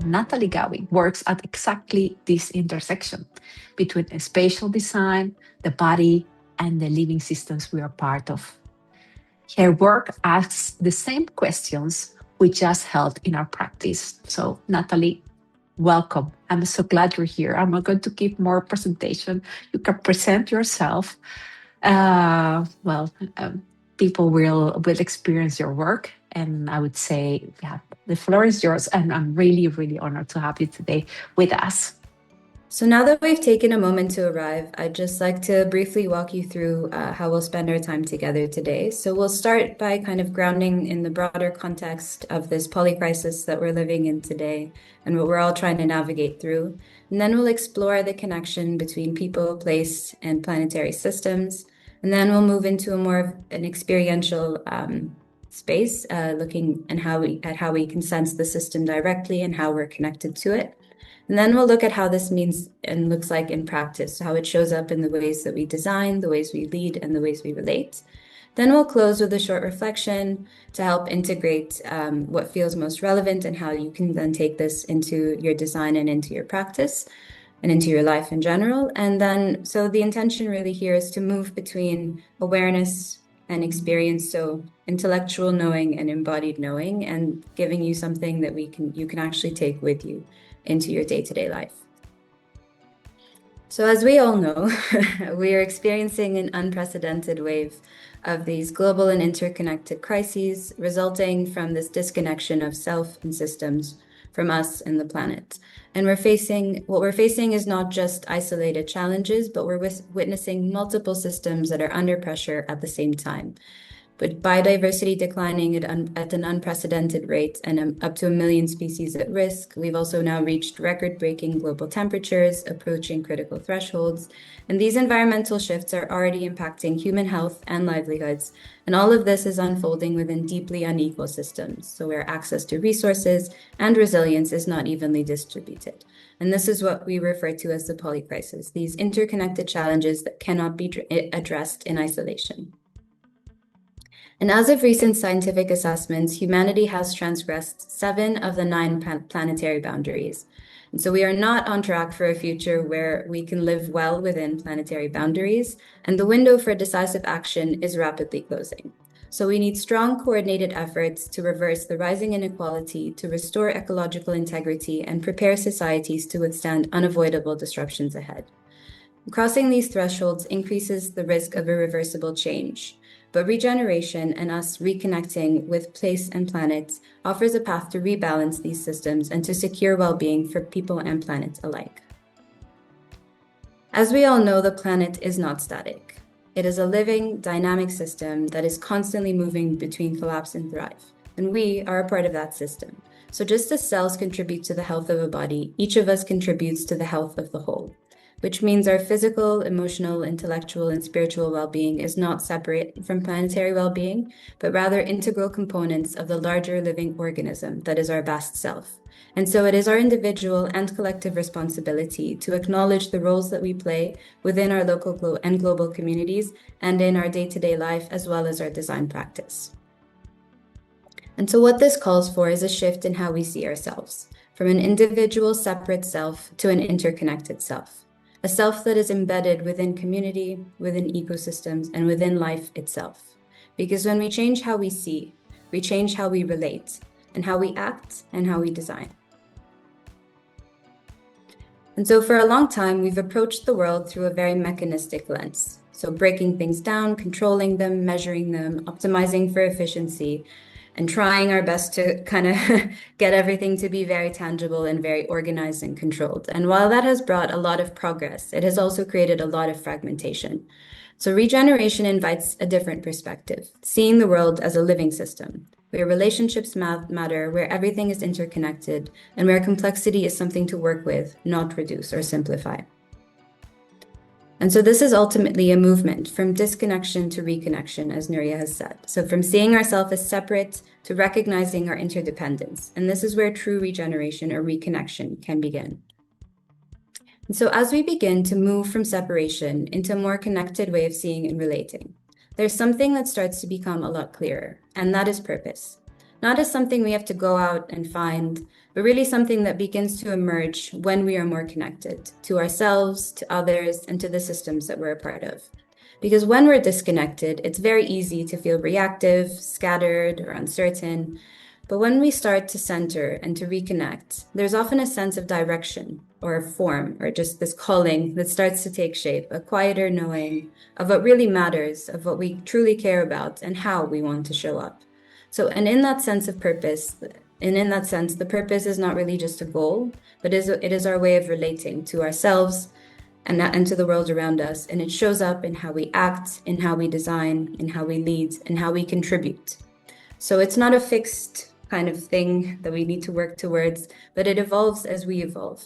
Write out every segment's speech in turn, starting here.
Natali Ghawi, works at exactly this intersection between spatial design, the body, and the living systems we are part of. Her work asks the same questions we just held in our practice. So, Natalie, welcome. I'm so glad you're here. I'm not going to give more presentation. You can present yourself. Well, people will experience your work, and I would say, yeah, the floor is yours. And I'm really, really honored to have you today with us. So now that we've taken a moment to arrive, I'd just like to briefly walk you through how we'll spend our time together today. So we'll start by kind of grounding in the broader context of this polycrisis that we're living in today and what we're all trying to navigate through. And then we'll explore the connection between people, place, and planetary systems. And then we'll move into a more of an experiential space, looking at how we can sense the system directly and how we're connected to it. And then we'll look at how this means and looks like in practice, how it shows up in the ways that we design, the ways we lead, and the ways we relate. Then we'll close with a short reflection to help integrate what feels most relevant and how you can then take this into your design and into your practice and into your life in general. And then, so the intention really here is to move between awareness and experience, so intellectual knowing and embodied knowing, and giving you something that you can actually take with you into your day-to-day life. So as we all know, we are experiencing an unprecedented wave of these global and interconnected crises resulting from this disconnection of self and systems from us and the planet. And what we're facing is not just isolated challenges, but we're witnessing multiple systems that are under pressure at the same time. With biodiversity declining at an unprecedented rate and up to 1 million species at risk, we've also now reached record-breaking global temperatures, approaching critical thresholds, and these environmental shifts are already impacting human health and livelihoods, and all of this is unfolding within deeply unequal systems, so where access to resources and resilience is not evenly distributed. And this is what we refer to as the polycrisis, these interconnected challenges that cannot be addressed in isolation. And as of recent scientific assessments, humanity has transgressed 7 of the 9 planetary boundaries. And so we are not on track for a future where we can live well within planetary boundaries, and the window for decisive action is rapidly closing. So we need strong coordinated efforts to reverse the rising inequality, to restore ecological integrity, and prepare societies to withstand unavoidable disruptions ahead. Crossing these thresholds increases the risk of irreversible change. But regeneration and us reconnecting with place and planet offers a path to rebalance these systems and to secure well-being for people and planet alike. As we all know, the planet is not static. It is a living, dynamic system that is constantly moving between collapse and thrive. And we are a part of that system. So just as cells contribute to the health of a body, each of us contributes to the health of the whole, which means our physical, emotional, intellectual, and spiritual well-being is not separate from planetary well-being, but rather integral components of the larger living organism that is our vast self. And so it is our individual and collective responsibility to acknowledge the roles that we play within our local and global communities and in our day-to-day life, as well as our design practice. And so what this calls for is a shift in how we see ourselves, from an individual separate self to an interconnected self. A self that is embedded within community, within ecosystems, and within life itself. Because when we change how we see, we change how we relate, and how we act, and how we design. And so for a long time, we've approached the world through a very mechanistic lens. So breaking things down, controlling them, measuring them, optimizing for efficiency, and trying our best to kind of get everything to be very tangible and very organized and controlled. And while that has brought a lot of progress, it has also created a lot of fragmentation. So regeneration invites a different perspective, seeing the world as a living system, where relationships matter, where everything is interconnected, and where complexity is something to work with, not reduce or simplify. And so this is ultimately a movement from disconnection to reconnection, as Nuria has said. So from seeing ourselves as separate to recognizing our interdependence. And this is where true regeneration or reconnection can begin. And so as we begin to move from separation into a more connected way of seeing and relating, there's something that starts to become a lot clearer, and that is purpose. Not as something we have to go out and find, but really something that begins to emerge when we are more connected to ourselves, to others, and to the systems that we're a part of. Because when we're disconnected, it's very easy to feel reactive, scattered, or uncertain. But when we start to center and to reconnect, there's often a sense of direction or a form or just this calling that starts to take shape, a quieter knowing of what really matters, of what we truly care about and how we want to show up. So, and in that sense of purpose, and in that sense, the purpose is not really just a goal, but it is our way of relating to ourselves and to the world around us. And it shows up in how we act, in how we design, in how we lead, and how we contribute. So it's not a fixed kind of thing that we need to work towards, but it evolves as we evolve.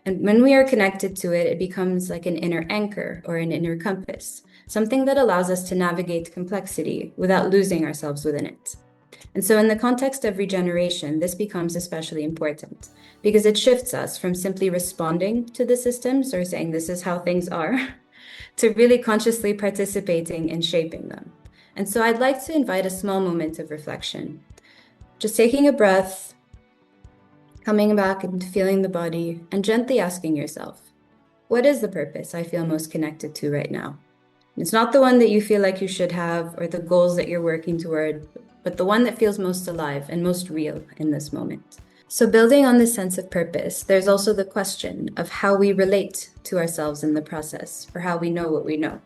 And when we are connected to it, it becomes like an inner anchor or an inner compass, something that allows us to navigate complexity without losing ourselves within it. And so in the context of regeneration, this becomes especially important because it shifts us from simply responding to the systems or saying this is how things are to really consciously participating in shaping them. And so I'd like to invite a small moment of reflection. Just taking a breath, coming back and feeling the body, and gently asking yourself, what is the purpose I feel most connected to right now? It's not the one that you feel like you should have or the goals that you're working toward, but the one that feels most alive and most real in this moment. So building on this sense of purpose, there's also the question of how we relate to ourselves in the process, or how we know what we know.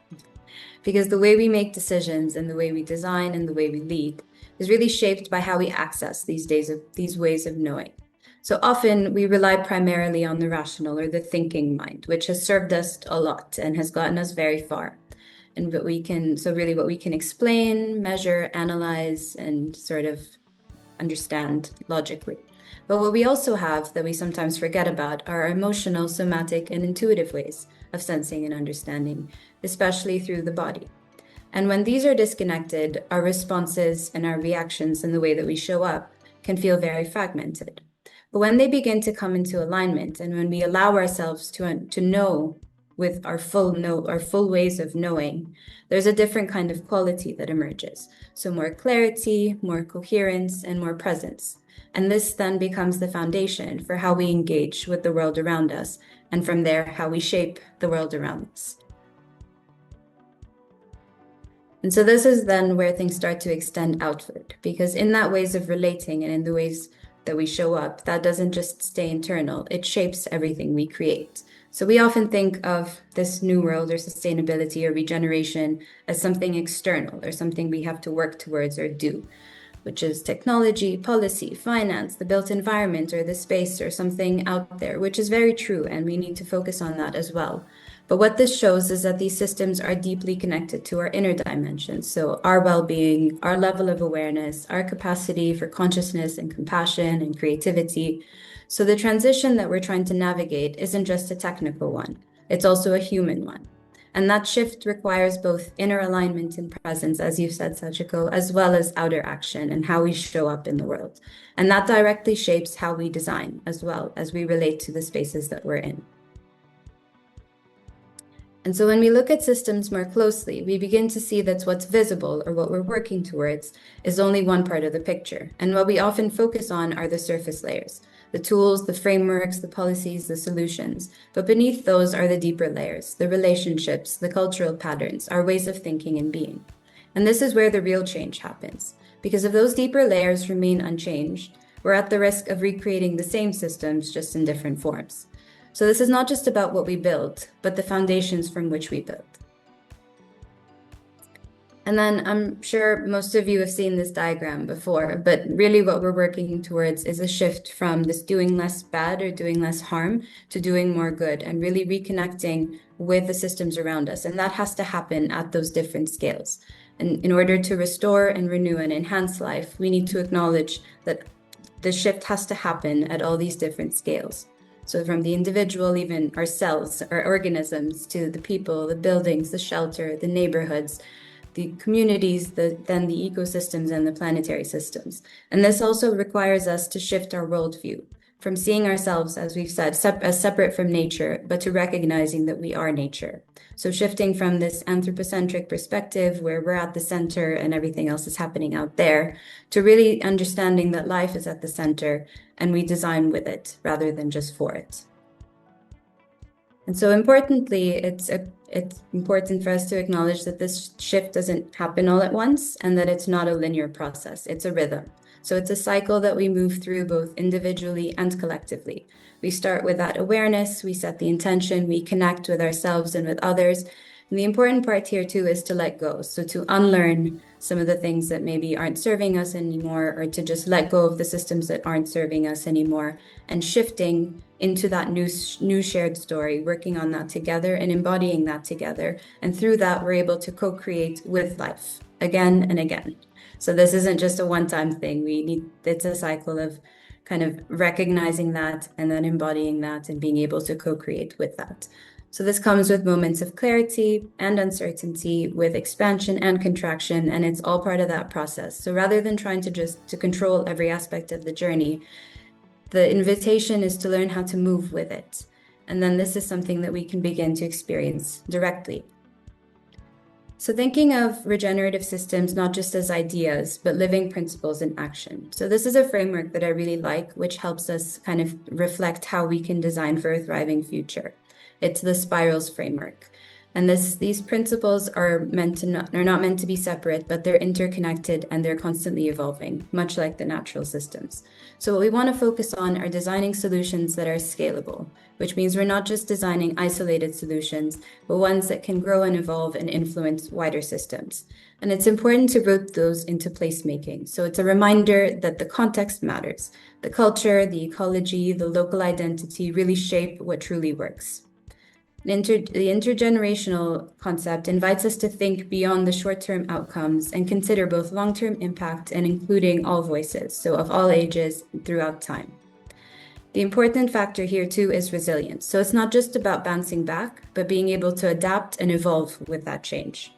Because the way we make decisions and the way we design and the way we lead is really shaped by how we access these ways of knowing. So often we rely primarily on the rational or the thinking mind, which has served us a lot and has gotten us very far. And what we can explain, measure, analyze, and sort of understand logically. But what we also have that we sometimes forget about are our emotional, somatic, and intuitive ways of sensing and understanding, especially through the body. And when these are disconnected, our responses and our reactions and the way that we show up can feel very fragmented. But when they begin to come into alignment and when we allow ourselves to know with our full ways of knowing, there's a different kind of quality that emerges. So more clarity, more coherence, and more presence. And this then becomes the foundation for how we engage with the world around us, and from there, how we shape the world around us. And so this is then where things start to extend outward, because in that ways of relating and in the ways that we show up, that doesn't just stay internal, it shapes everything we create. So we often think of this new world or sustainability or regeneration as something external or something we have to work towards or do, which is technology, policy, finance, the built environment, or the space, or something out there, which is very true, and we need to focus on that as well. But what this shows is that these systems are deeply connected to our inner dimensions. So our well-being, our level of awareness, our capacity for consciousness and compassion and creativity. So the transition that we're trying to navigate isn't just a technical one, it's also a human one. And that shift requires both inner alignment and presence, as you said, Sachiko, as well as outer action and how we show up in the world. And that directly shapes how we design as well as we relate to the spaces that we're in. And so when we look at systems more closely, we begin to see that what's visible or what we're working towards is only one part of the picture. And what we often focus on are the surface layers, the tools, the frameworks, the policies, the solutions. But beneath those are the deeper layers, the relationships, the cultural patterns, our ways of thinking and being. And this is where the real change happens. Because if those deeper layers remain unchanged, we're at the risk of recreating the same systems just in different forms. So this is not just about what we build, but the foundations from which we build. And then I'm sure most of you have seen this diagram before, but really what we're working towards is a shift from this doing less bad or doing less harm to doing more good and really reconnecting with the systems around us. And that has to happen at those different scales. And in order to restore and renew and enhance life, we need to acknowledge that the shift has to happen at all these different scales. So from the individual, even our cells, our organisms, to the people, the buildings, the shelter, the neighborhoods, the communities, then the ecosystems and the planetary systems. And this also requires us to shift our worldview from seeing ourselves, as we've said, as separate from nature, but to recognizing that we are nature. So shifting from this anthropocentric perspective where we're at the center and everything else is happening out there, to really understanding that life is at the center and we design with it rather than just for it. And so importantly, it's important for us to acknowledge that this shift doesn't happen all at once and that it's not a linear process, it's a rhythm. So it's a cycle that we move through both individually and collectively. We start with that awareness, we set the intention, we connect with ourselves and with others. And the important part here too is to let go. So to unlearn some of the things that maybe aren't serving us anymore, or to just let go of the systems that aren't serving us anymore, and shifting into that new shared story, working on that together and embodying that together. And through that, we're able to co-create with life again and again. So this isn't just a one-time thing. It's a cycle of kind of recognizing that and then embodying that and being able to co-create with that. So this comes with moments of clarity and uncertainty, with expansion and contraction, and it's all part of that process. So rather than trying to control every aspect of the journey, the invitation is to learn how to move with it. And then this is something that we can begin to experience directly. So thinking of regenerative systems not just as ideas, but living principles in action. So this is a framework that I really like, which helps us kind of reflect how we can design for a thriving future. It's the spirals framework. And these principles are not meant to be separate, but they're interconnected and they're constantly evolving, much like the natural systems. So what we want to focus on are designing solutions that are scalable, which means we're not just designing isolated solutions, but ones that can grow and evolve and influence wider systems. And it's important to root those into placemaking. So it's a reminder that the context matters. The culture, the ecology, the local identity really shape what truly works. The intergenerational concept invites us to think beyond the short-term outcomes and consider both long-term impact and including all voices, so of all ages throughout time. The important factor here too is resilience. So it's not just about bouncing back, but being able to adapt and evolve with that change.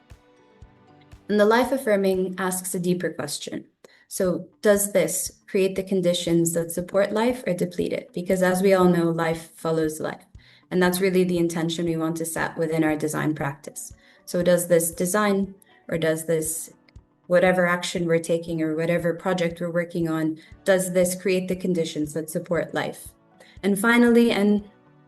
And the life affirming asks a deeper question. So does this create the conditions that support life or deplete it? Because as we all know, life follows life. And that's really the intention we want to set within our design practice. So does this design, or does this, whatever action we're taking or whatever project we're working on, does this create the conditions that support life? And finally, and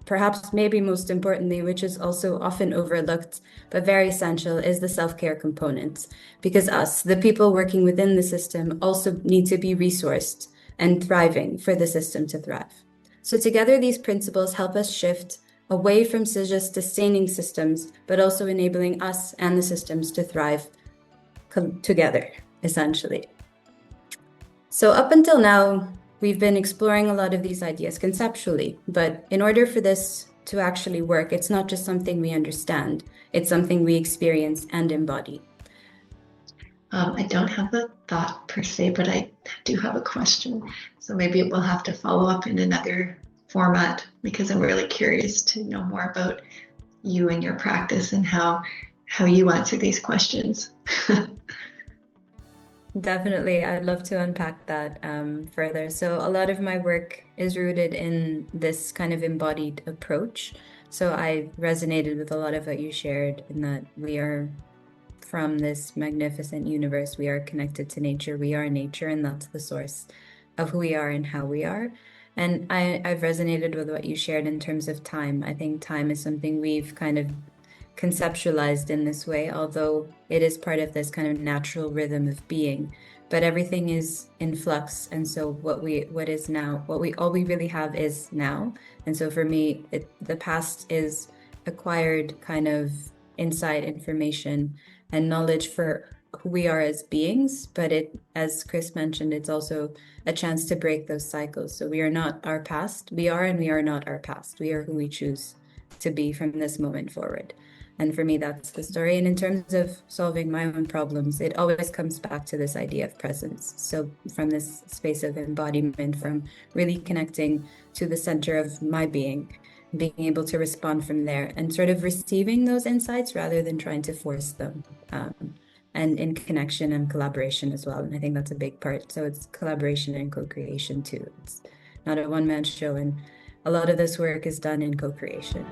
perhaps maybe most importantly, which is also often overlooked, but very essential, is the self-care component. Because us, the people working within the system, also need to be resourced and thriving for the system to thrive. So together, these principles help us shift away from just sustaining systems, but also enabling us and the systems to thrive together, essentially. So up until now, we've been exploring a lot of these ideas conceptually, but in order for this to actually work, it's not just something we understand, it's something we experience and embody. I don't have a thought per se, but I do have a question. So maybe we'll have to follow up in another format, because I'm really curious to know more about you and your practice and how you answer these questions. Definitely, I'd love to unpack that further. So a lot of my work is rooted in this kind of embodied approach. So I resonated with a lot of what you shared, in that we are from this magnificent universe. We are connected to nature. We are nature, and that's the source of who we are and how we are. And I've resonated with what you shared in terms of time. I think time is something we've kind of conceptualized in this way, although it is part of this kind of natural rhythm of being. But everything is in flux, and so what is now, all we really have is now. And so for me, the past is acquired kind of insight, information, and knowledge for who we are as beings, but as Chris mentioned, it's also a chance to break those cycles. So we are not our past, we are, and we are not our past. We are who we choose to be from this moment forward. And for me, that's the story. And in terms of solving my own problems, it always comes back to this idea of presence. So from this space of embodiment, from really connecting to the center of my being, being able to respond from there and sort of receiving those insights rather than trying to force them. And in connection and collaboration as well. And I think that's a big part. So it's collaboration and co-creation too. It's not a one-man show. And a lot of this work is done in co-creation.